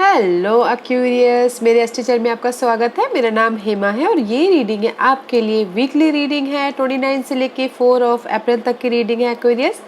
Hello अक्यूरियस, मेरे S teacher में आपका स्वागत है। मेरा नाम हेमा है और ये रीडिंग है आपके लिए वीकली रीडिंग है। 29 से लेके 4 अप्रैल तक की रीडिंग है अक्यूरियस।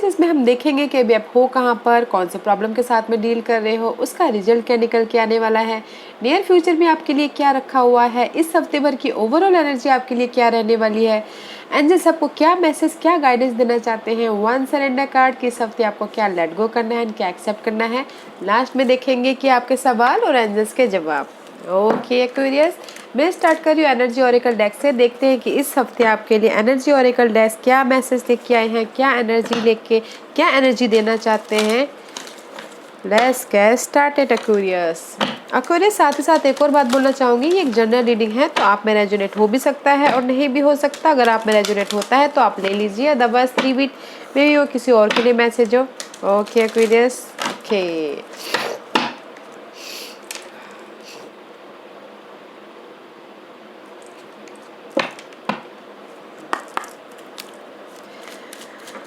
इसमें हम देखेंगे कि अभी आप हो कहाँ पर, कौन से प्रॉब्लम के साथ में डील कर रहे हो, उसका रिजल्ट क्या निकल के आने वाला है, नियर फ्यूचर में आपके लिए क्या रखा हुआ है, इस हफ्ते भर की ओवरऑल एनर्जी आपके लिए क्या रहने वाली है, एंजल्स आपको क्या मैसेज, क्या गाइडेंस देना चाहते हैं, वन सरेंडर कार्ड कि इस हफ्ते आपको क्या लेट गो करना है, क्या एक्सेप्ट करना है। लास्ट में देखेंगे कि आपके सवाल और एंजल्स के जवाब। ओके एक्वेरियस, मैं स्टार्ट कर रही हूँ एनर्जी ओरेकल डेक से। देखते हैं कि इस हफ्ते आपके लिए एनर्जी ओरेकल डेक क्या मैसेज लेके आए हैं, क्या एनर्जी लेके, क्या एनर्जी देना चाहते हैं। Let's get started Aquarius. Aquarius, साथ ही साथ एक और बात बोलना चाहूँगी, ये एक जनरल रीडिंग है तो आप में रेजोनेट हो भी सकता है और नहीं भी हो सकता। अगर आप में रेजोनेट होता है तो आप ले लीजिए, अदरवाइज 3 बीट में भी वो किसी और के लिए मैसेज हो। Okay Aquarius, okay.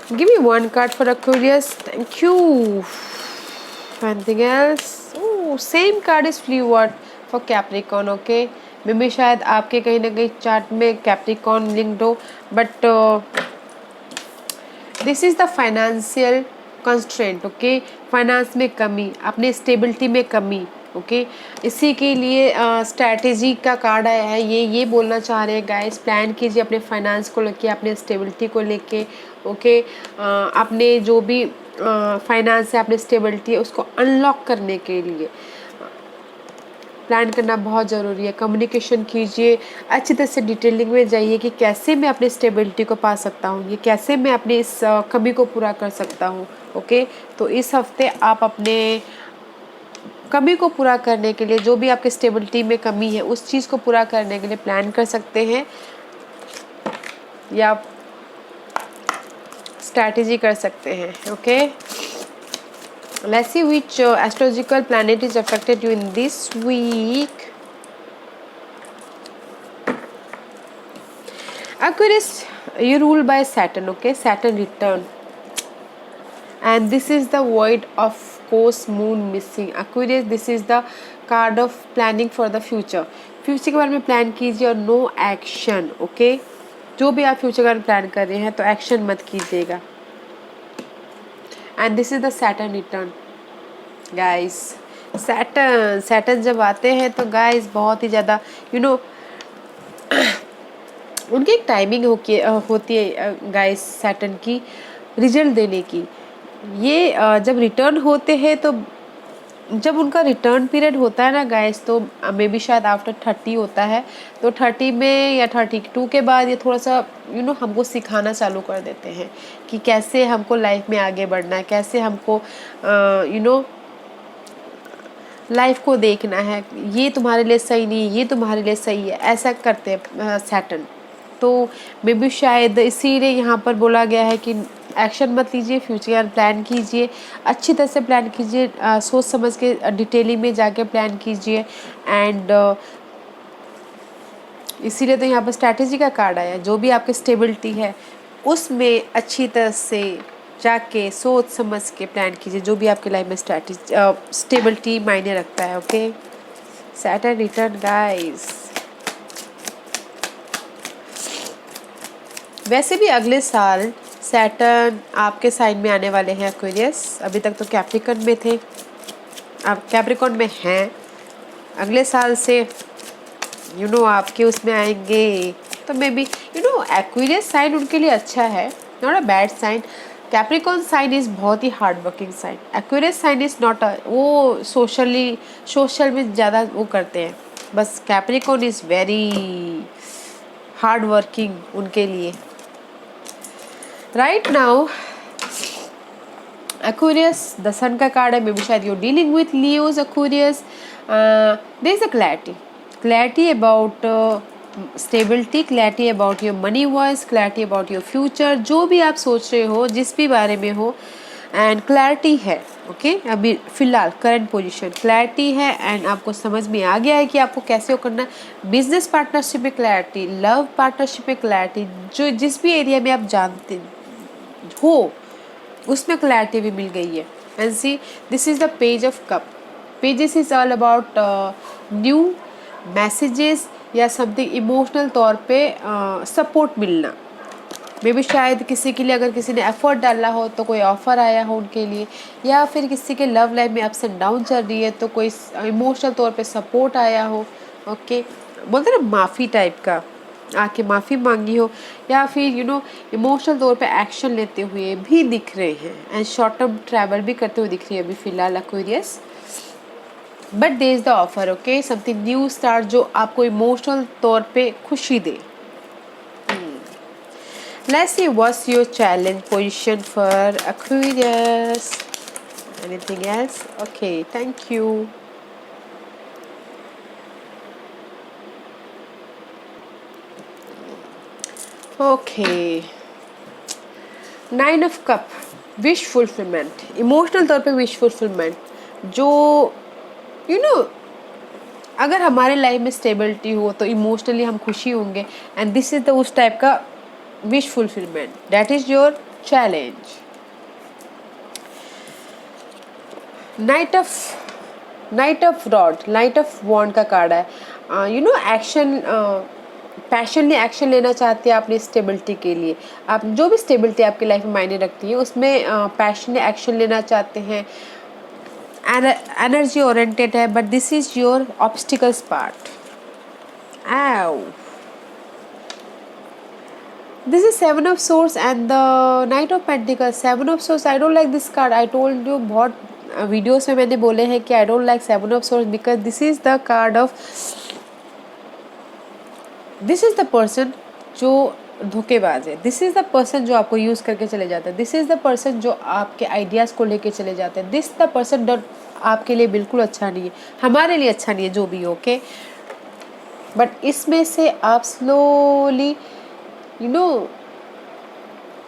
Give me one card for Aquarius. Thank you. Anything else? Oh, same card is Fleetwood for Capricorn. Okay. मे भी शायद आपके कहीं ना कहीं चार्ट में कैप्रिकॉर्न लिंक्ड हो, but this is the financial constraint. Okay, finance में कमी, अपने स्टेबिलिटी में कमी। ओके, इसी के लिए स्ट्रैटेजी का कार्ड आया है। ये बोलना चाह रहे हैं गाइस, प्लान कीजिए अपने फाइनेंस को लेके, अपने स्टेबिलिटी को लेके। ओके, अपने जो भी फाइनेंस है, अपने स्टेबिलिटी है, उसको अनलॉक करने के लिए प्लान करना बहुत ज़रूरी है। कम्युनिकेशन कीजिए, अच्छी तरह से डिटेलिंग में जाइए कि कैसे मैं अपनी स्टेबिलिटी को पा सकता हूँ, ये कैसे मैं अपनी इस कमी को पूरा कर सकता हूँ। ओके, तो इस हफ्ते आप अपने कमी को पूरा करने के लिए, जो भी आपके स्टेबिलिटी में कमी है, उस चीज़ को पूरा करने के लिए प्लान कर सकते हैं या स्ट्रैटेजी कर सकते हैं। Okay, let's see which astrological planet is affected you in this week. Aquarius, you rule by Saturn. Okay, Saturn return, and this is the void of course moon missing. Aquarius, this is the card of planning for the future. Future के बारे में plan कीजिए और no action. Okay, जो भी आप future के बारे में प्लान कर रहे हैं तो एक्शन मत कीजिएगा। And this is the Saturn return guys. Saturn जब आते हैं तो गाइस बहुत ही ज़्यादा उनकी एक टाइमिंग होती है गाइस सैटर्न की रिजल्ट देने की। ये जब रिटर्न होते हैं तो जब उनका रिटर्न पीरियड होता है ना गाइस, तो मे बी शायद आफ्टर 30 होता है, तो 30 में या 32 के बाद ये थोड़ा सा हमको सिखाना चालू कर देते हैं कि कैसे हमको लाइफ में आगे बढ़ना है, कैसे हमको लाइफ को देखना है। ये तुम्हारे लिए सही नहीं, ये तुम्हारे लिए सही है, ऐसा करते हैं सैटर्न। तो मे बी शायद इसीलिए यहाँ पर बोला गया है कि एक्शन मत लीजिए, फ्यूचर प्लान कीजिए, अच्छी तरह से प्लान कीजिए, सोच समझ के डिटेलिंग में जाके प्लान कीजिए। एंड इसीलिए तो यहाँ पर स्ट्रैटेजी का कार्ड आया है। जो भी आपकी स्टेबिलिटी है उसमें अच्छी तरह से जाके सोच समझ के प्लान कीजिए, जो भी आपके लाइफ में स्टेबिलिटी मायने रखता है। Okay, Saturn return guys. वैसे भी अगले साल सैटर्न आपके साइन में आने वाले हैं एक्वेरियस। अभी तक तो कैप्रिकॉर्न में थे, आप कैप्रिकॉर्न में हैं। अगले साल से आपके उसमें आएंगे, तो मे बी एक्वेरियस साइन उनके लिए अच्छा है, not a bad sign. Capricorn sign is बहुत ही hard working sign. Aquarius sign is not वो सोशल में ज़्यादा वो करते हैं, बस Capricorn is very hard working उनके लिए। Right now Aquarius, the sun का कार्ड है, मे बी शायद you're dealing with Leos Aquarius. There is a clarity about stability, clarity about your money wise, clarity about your future. जो भी आप सोच रहे हो, जिस भी बारे में हो, एंड क्लैरिटी है। ओके, अभी फिलहाल करंट पोजीशन क्लैरिटी है एंड आपको समझ में आ गया है कि आपको कैसे वो करना है। बिजनेस पार्टनरशिप में क्लैरिटी, लव पार्टनरशिप में क्लैरिटी, जो जिस भी एरिया में आप जानते हो उसमें क्लैरिटी भी मिल गई है। And see, this is the page of cup. Pages is all about new messages या समथिंग इमोशनल तौर पे सपोर्ट मिलना। मे भी शायद किसी के लिए अगर किसी ने एफर्ट डाला हो तो कोई ऑफ़र आया हो उनके लिए, या फिर किसी के लव लाइफ में अप्स एंड डाउन चल रही है तो कोई इमोशनल तौर पे सपोर्ट आया हो। ओके, बोलते ना माफ़ी टाइप का, आके माफ़ी मांगी हो, या फिर इमोशनल तौर पे एक्शन लेते हुए भी दिख रहे हैं एंड शॉर्ट टर्म ट्रैवल भी करते हुए दिख रही है अभी फ़िलहाल Aquarius. But there is the offer, okay, something new start जो आपको इमोशनल तौर पे खुशी दे। Let's see what's your challenge position for Aquarius. Anything else? Okay, thank you. Okay, 9 of Cup, wish fulfillment, emotional तौर पे विश फुलफिलमेंट। जो अगर हमारे लाइफ में स्टेबिलिटी हो तो इमोशनली हम खुशी होंगे, एंड दिस इज द उस टाइप का wish fulfilment, that is your challenge. Knight of rod, knight of wand का कार्ड है। एक्शन, पैशनली एक्शन लेना चाहते हैं अपनी स्टेबिलिटी के लिए। आप जो भी स्टेबिलिटी आपकी लाइफ में मायने रखती है उसमें पैशनली एक्शन लेना चाहते हैं, एनर्जी ओरिएंटेड है, but this is your obstacles part. Ow. This is Seven of Swords and the Knight of Pentacles. Seven of Swords, I don't like this card. I told you बहुत videos में मैंने बोले हैं कि I don't like Seven of Swords because this is the card of, this is the person जो धोखेबाज है, this is the person जो आपको यूज़ करके चले जाता है, दिस इज़ द पर्सन जो आपके आइडियाज़ को लेके चले जाते हैं, दिस द पर्सन आपके लिए बिल्कुल अच्छा नहीं है, हमारे लिए अच्छा नहीं है, जो भी हो, ओके। बट इसमें से आप स्लोली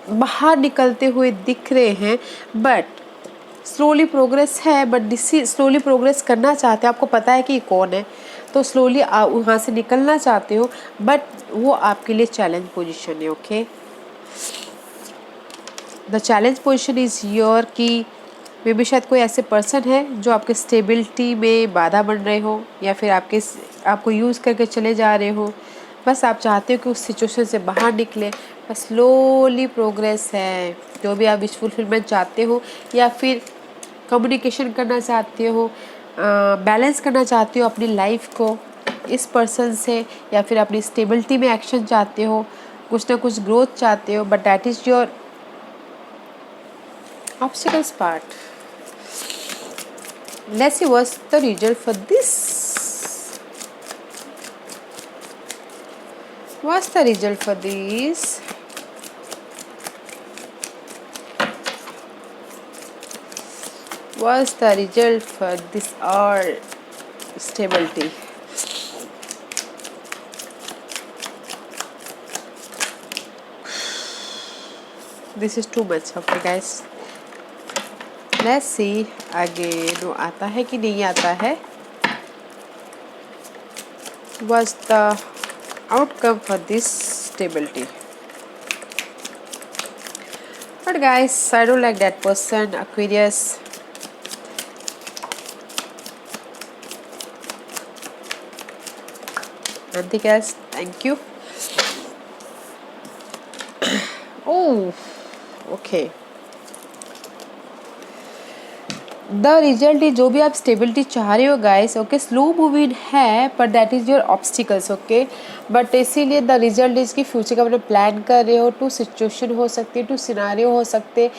बाहर निकलते हुए दिख रहे हैं, बट स्लोली प्रोग्रेस है, बट दिस स्लोली प्रोग्रेस करना चाहते हैं, आपको पता है कि ये कौन है, तो स्लोली आप वहाँ से निकलना चाहते हो, बट वो आपके लिए चैलेंज पोजीशन है, okay. The challenge position is your कि मे बी शायद कोई ऐसे पर्सन है जो आपके स्टेबिलिटी में बाधा बन रहे हो, या फिर आपको यूज़ करके चले जा रहे हो। बस आप चाहते हो कि उस सिचुएशन से बाहर निकले, बस स्लोली प्रोग्रेस है। जो भी आप विश फुलफिलमेंट चाहते हो, या फिर कम्युनिकेशन करना चाहते हो, बैलेंस करना चाहते हो अपनी लाइफ को इस पर्सन से, या फिर अपनी स्टेबिलिटी में एक्शन चाहते हो, कुछ ना कुछ ग्रोथ चाहते हो, but that is your obstacles part. Let's see what's the result for this. What's the result for this? What's the result for this or stability? This is too much, okay guys. Let's see again, वो आता है कि नहीं आता है। What's the outcome for this stability? But guys, I don't like that person, Aquarius. Nothing else. Thank you. Oh, okay. The result is, जो भी आप स्टेबिलिटी चाह रहे हो गाइस, ओके, स्लो मूविंग है, but that is your obstacles, okay. But इसीलिए the result is कि future का अपने प्लान कर रहे हो, टू सिचुएशन हो सकती है, टू सिनारियो हो सकते,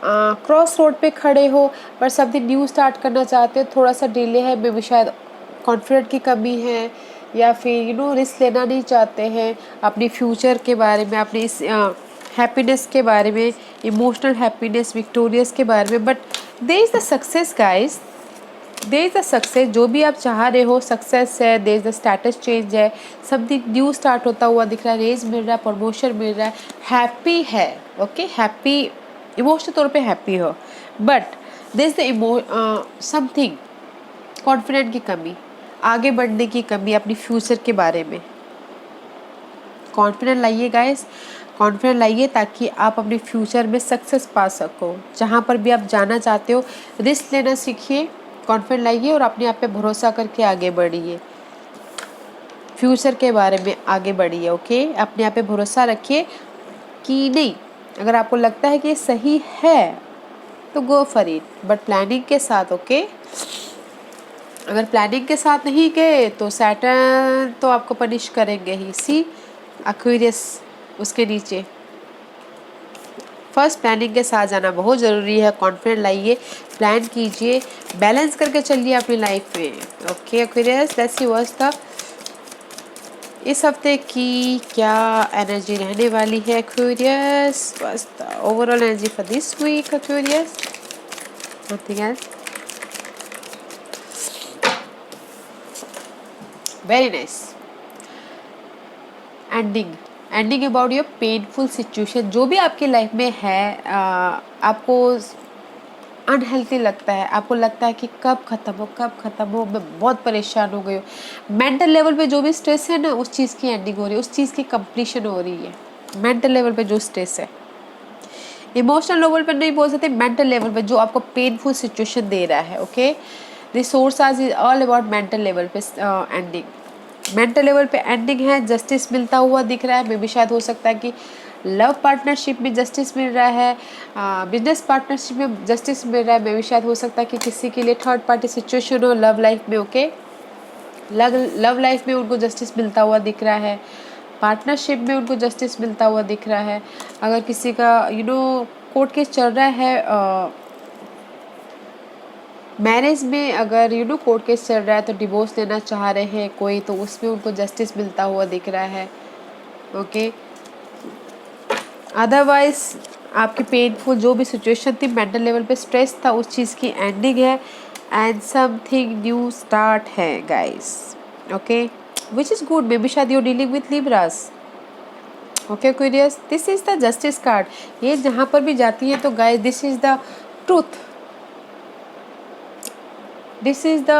क्रॉस रोड पे खड़े हो, बट समथिंग न्यू स्टार्ट करना चाहते हो, थोड़ा सा डिले है, मे बी शायद कॉन्फिडेंट की कमी है, या फिर रिस्क लेना नहीं चाहते हैं अपनी फ्यूचर के बारे में, अपनी इस हैप्पीनेस के बारे में, इमोशनल हैप्पीनेस, विक्टोरियस के बारे में, but there is the success guys, there is the success. जो भी आप चाह रहे हो सक्सेस है, there is the status change है, समथिंग न्यू स्टार्ट होता हुआ दिख रहा है, रेज मिल रहा है, प्रमोशन मिल रहा है, हैप्पी है, ओके, हैप्पी, इमोशनल तौर पे हैप्पी हो, but there is the something confident की कमी, आगे बढ़ने की कमी अपनी फ्यूचर के बारे में। कॉन्फिडेंट लाइए गाइस, कॉन्फिडेंट लाइए ताकि आप अपने फ्यूचर में सक्सेस पा सको। जहाँ पर भी आप जाना चाहते हो रिस्क लेना सीखिए, कॉन्फिडेंट लाइए और अपने आप पे भरोसा करके आगे बढ़िए। फ्यूचर के बारे में आगे बढ़िए। ओके, अपने आप पे भरोसा रखिए कि नहीं, अगर आपको लगता है कि ये सही है तो go for it, but planning के साथ। ओके, अगर प्लानिंग के साथ नहीं गए तो सैटर्न तो आपको पनिश करेंगे ही। सी एक्वेरियस उसके नीचे। फर्स्ट प्लानिंग के साथ जाना बहुत ज़रूरी है। कॉन्फिडेंट लाइए, प्लान कीजिए, बैलेंस करके चलिए अपनी लाइफ में। Okay Aquarius, let's see what's the इस हफ्ते की क्या एनर्जी रहने वाली है Aquarius. What's the overall energy for this week Aquarius. Nothing else. Very nice. Ending about your painful situation. जो भी आपकी लाइफ में है, आपको अनहेल्थी लगता है, आपको लगता है कि कब ख़त्म हो, मैं बहुत परेशान हो गई हूँ। मेंटल लेवल पे जो भी स्ट्रेस है ना, उस चीज़ की एंडिंग हो रही है, उस चीज़ की कंप्लीशन हो रही है। मेंटल लेवल पे जो स्ट्रेस है, इमोशनल लेवल पे नहीं बोल सकते, मेंटल लेवल पे जो आपको पेनफुल सिचुएशन दे रहा है। Okay, resource is all about mental level पे एंडिंग। मेंटल लेवल पे एंडिंग है, जस्टिस मिलता हुआ दिख रहा है। मे भी शायद हो सकता है कि लव पार्टनरशिप में जस्टिस मिल रहा है, बिजनेस पार्टनरशिप में जस्टिस मिल रहा है। मे भी शायद हो सकता है कि किसी के लिए थर्ड पार्टी सिचुएशन हो लव लाइफ में। ओके, लव लाइफ में उनको जस्टिस मिलता हुआ दिख रहा है, पार्टनरशिप में उनको जस्टिस मिलता हुआ दिख रहा है। अगर किसी का कोर्ट केस चल रहा है, मैरिज में अगर कोर्ट केस चल रहा है तो डिवोर्स लेना चाह रहे हैं कोई, तो उसमें उनको जस्टिस मिलता हुआ दिख रहा है। ओके, अदरवाइज आपकी पेनफुल जो भी सिचुएशन थी, मेंटल लेवल पे स्ट्रेस था, उस चीज़ की एंडिंग है एंड समथिंग न्यू स्टार्ट है guys. Okay, which is good. Maybe शायद you dealing with Libras. Okay Aquarius, this is the justice card. ये जहाँ पर भी जाती है तो guys this is the truth, this is the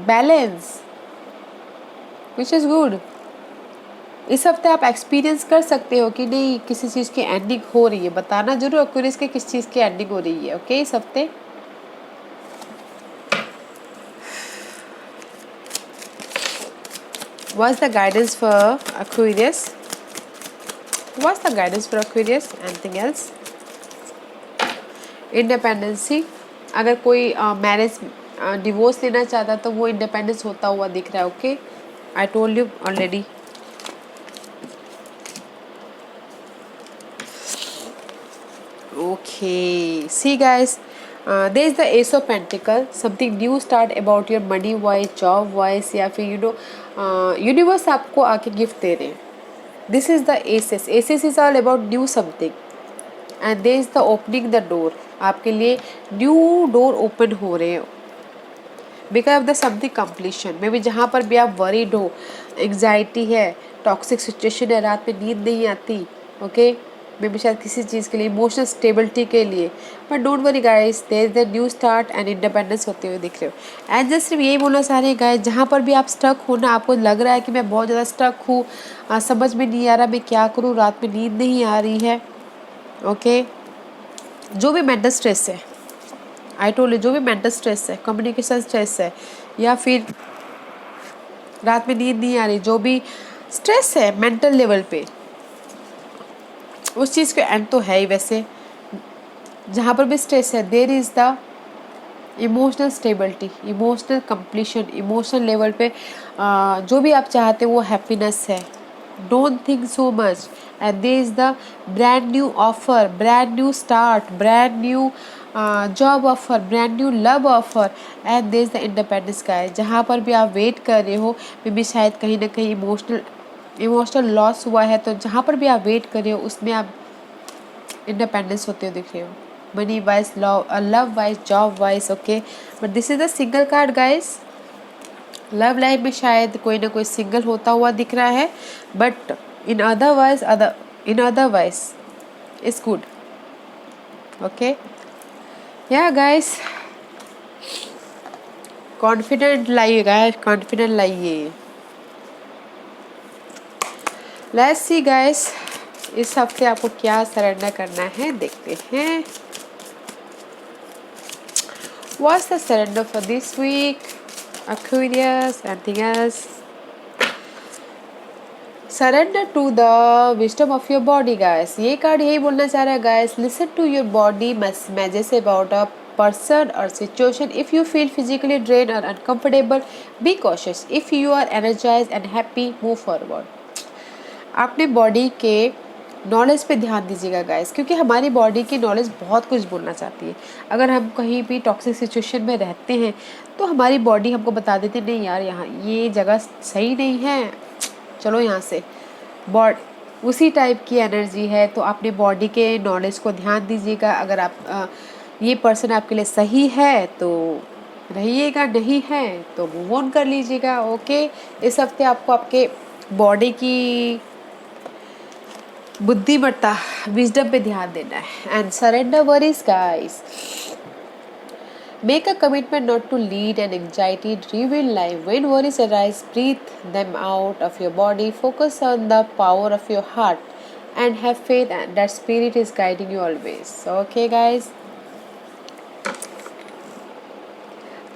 balance which is good. इस हफ्ते आप एक्सपीरियंस कर सकते हो कि नहीं किसी चीज़ की एंडिंग हो रही है। बताना जरूर एक्यूरेस के किस चीज़ की एंडिंग हो रही है। ओके, इस हफ्ते what's the guidance for Aquarius, what's the guidance for Aquarius, anything else. Independency, अगर कोई मैरिज डिवोर्स लेना चाहता तो वो इंडिपेंडेंस होता हुआ दिख रहा है। Okay, I told you already. Okay, see guys, there is the Ace of Pentacles, something new start about your money wise, job wise, या फिर यूनिवर्स आपको आके गिफ्ट दे रहे हैं। This is the aces, aces is all about new something and there is the opening the door. आपके लिए new door open हो रहे हो because of the something completion. Maybe जहाँ पर भी आप वरीड हो, एग्जाइटी है, टॉक्सिक सिचुएशन है, रात में नींद नहीं आती। ओके, मे बी शायद किसी चीज़ के लिए, इमोशनल स्टेबिलिटी के लिए, but don't worry guys, there is the new start and independence होते हुए दिख रहे हो। एंड जस्ट सिर्फ यही बोलना चाह रहे हैं गाइस, जहाँ पर भी आप स्टक हो ना, आपको लग रहा है कि मैं बहुत ज़्यादा स्टक हूँ, समझ में नहीं आ रहा मैं क्या करूँ, रात में नींद नहीं आ रही है। ओके, जो भी मेंटल स्ट्रेस है, आई टोल्ड यू, जो भी मेंटल स्ट्रेस है, कम्युनिकेशन स्ट्रेस है, या फिर रात में नींद नहीं आ रही, जो भी स्ट्रेस है मेंटल लेवल पे, उस चीज़ का एंड तो है ही। वैसे जहाँ पर भी स्ट्रेस है, there is the emotional stability, emotional completion, emotional level पे जो भी आप चाहते हो वो हैप्पीनेस है। Don't think so much and there is the brand new offer, brand new start, brand new job offer, brand new love offer and there is the independence guys. जहाँ पर भी आप वेट कर रहे हो, मे बी शायद कहीं ना कहीं इमोशनल लॉस हुआ है, तो जहाँ पर भी आप वेट कर रहे हो उसमें आप इंडिपेंडेंस होते हुए दिख रहे हो, money wise, love wise, job wise. Okay, but this is the single card guys. Love life में शायद कोई ना कोई सिंगल होता हुआ दिख रहा है, but in otherwise it's good. Okay, या गाइस, कॉन्फिडेंट लाइए गाइस, कॉन्फिडेंट लाइए। लेट्स सी गाइस, इस हफ्ते आपको क्या सरेंडर करना है, देखते हैं। What's the surrender for this week? Aquarius, anything else? Surrender to the wisdom of your body, guys. ये कार्ड यही बोलना चाह रहा है guys. Listen to your body messages about a person or situation. If you feel physically drained or uncomfortable, be cautious. If you are energized and happy, move forward. आपने body के knowledge पे ध्यान दीजिएगा गाइस, क्योंकि हमारी body की knowledge बहुत कुछ बोलना चाहती है। अगर हम कहीं भी टॉक्सिक सिचुएशन में रहते हैं तो हमारी बॉडी हमको बता देती है नहीं यार, यहाँ ये जगह सही नहीं है, चलो यहाँ से। बॉडी उसी टाइप की एनर्जी है, तो अपने बॉडी के नॉलेज को ध्यान दीजिएगा। अगर आप ये पर्सन आपके लिए सही है तो रहिएगा, नहीं है तो मूव ऑन कर लीजिएगा। ओके, इस हफ्ते आपको आपके बॉडी की बुद्धिमत्ता, विजडम पे ध्यान देना है। And surrender worries guys. Make a commitment not to lead an anxiety-driven life. When worries arise, breathe them out of your body. Focus on the power of your heart and have faith that spirit is guiding you always. Okay, guys.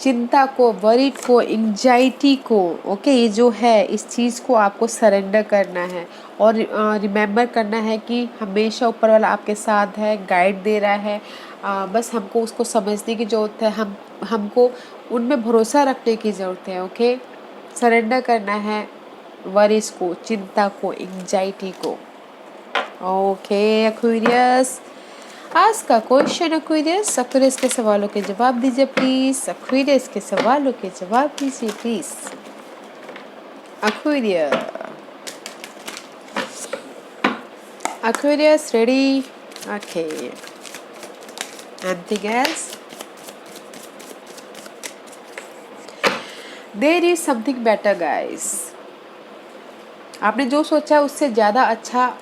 चिंता को, worry को, anxiety को, okay, ये जो है इस चीज़ को आपको सरेंडर करना है और रिमेंबर करना है कि हमेशा ऊपर वाला आपके साथ है, गाइड दे रहा है। बस हमको उसको समझने की ज़रूरत है, हमको उनमें भरोसा रखने की ज़रूरत है। ओके, सरेंडर करना है वरीज को, चिंता को, एंजाइटी को। ओके एक्वेरियस, आज का क्वेश्चन एक्वेरियस, एक्वेरियस के सवालों के जवाब दीजिए प्लीज। एक्वेरियस के सवालों के जवाब दीजिए please. Aquarius ready? Okay, anything else? There is something better guys. आपने जो सोचा उससे ज़्यादा अच्छा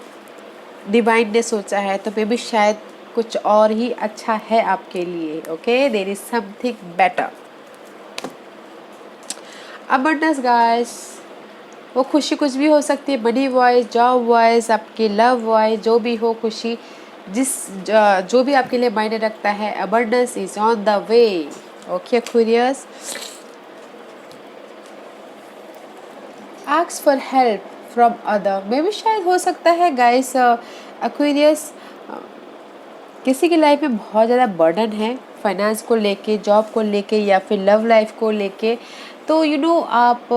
डिवाइन ने सोचा है, तो मे भी शायद कुछ और ही अच्छा है आपके लिए। Okay, there is something better. Abundance guys, वो खुशी कुछ भी हो सकती है, मनी वाइज, जॉब वाइज, आपकी लव वाइज, जो भी हो खुशी, जो भी आपके लिए मायने रखता है, abundance is on the way. Okay Aquarius, ask for help from other. Maybe शायद हो सकता है गाइस एक्वेरियस, किसी की लाइफ में बहुत ज़्यादा बर्डन है, फाइनेंस को लेके, जॉब को लेके या फिर लव लाइफ को लेके, तो आप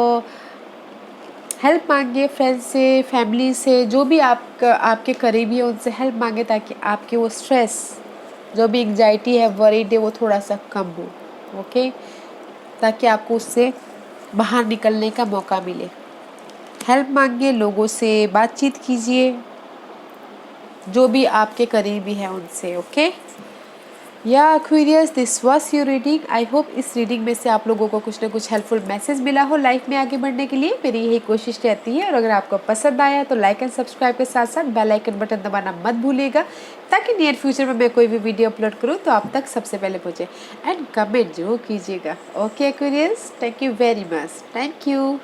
हेल्प मांगिए फ्रेंड से, फैमिली से, जो भी आपके करीबी है उनसे हेल्प मांगे, ताकि आपकी वो स्ट्रेस, जो भी एंजाइटी है, वरीड है, वो थोड़ा सा कम हो। ओके, ताकि आपको उससे बाहर निकलने का मौका मिले। हेल्प मांगिए, लोगों से बातचीत कीजिए, जो भी आपके करीबी है उनसे। ओके या Aquarius, this was your reading. I hope इस रीडिंग में से आप लोगों को कुछ ना कुछ हेल्पफुल मैसेज मिला हो लाइफ में आगे बढ़ने के लिए। मेरी यही कोशिश रहती है, और अगर आपको पसंद आया तो लाइक एंड सब्सक्राइब के साथ साथ बेल आइकन बटन दबाना मत भूलिएगा, ताकि नियर फ्यूचर में मैं कोई भी वीडियो अपलोड करूँ तो आप तक सबसे पहले पहुँचे। एंड कमेंट जरूर कीजिएगा। Okay Aquarius, thank you very much, thank you.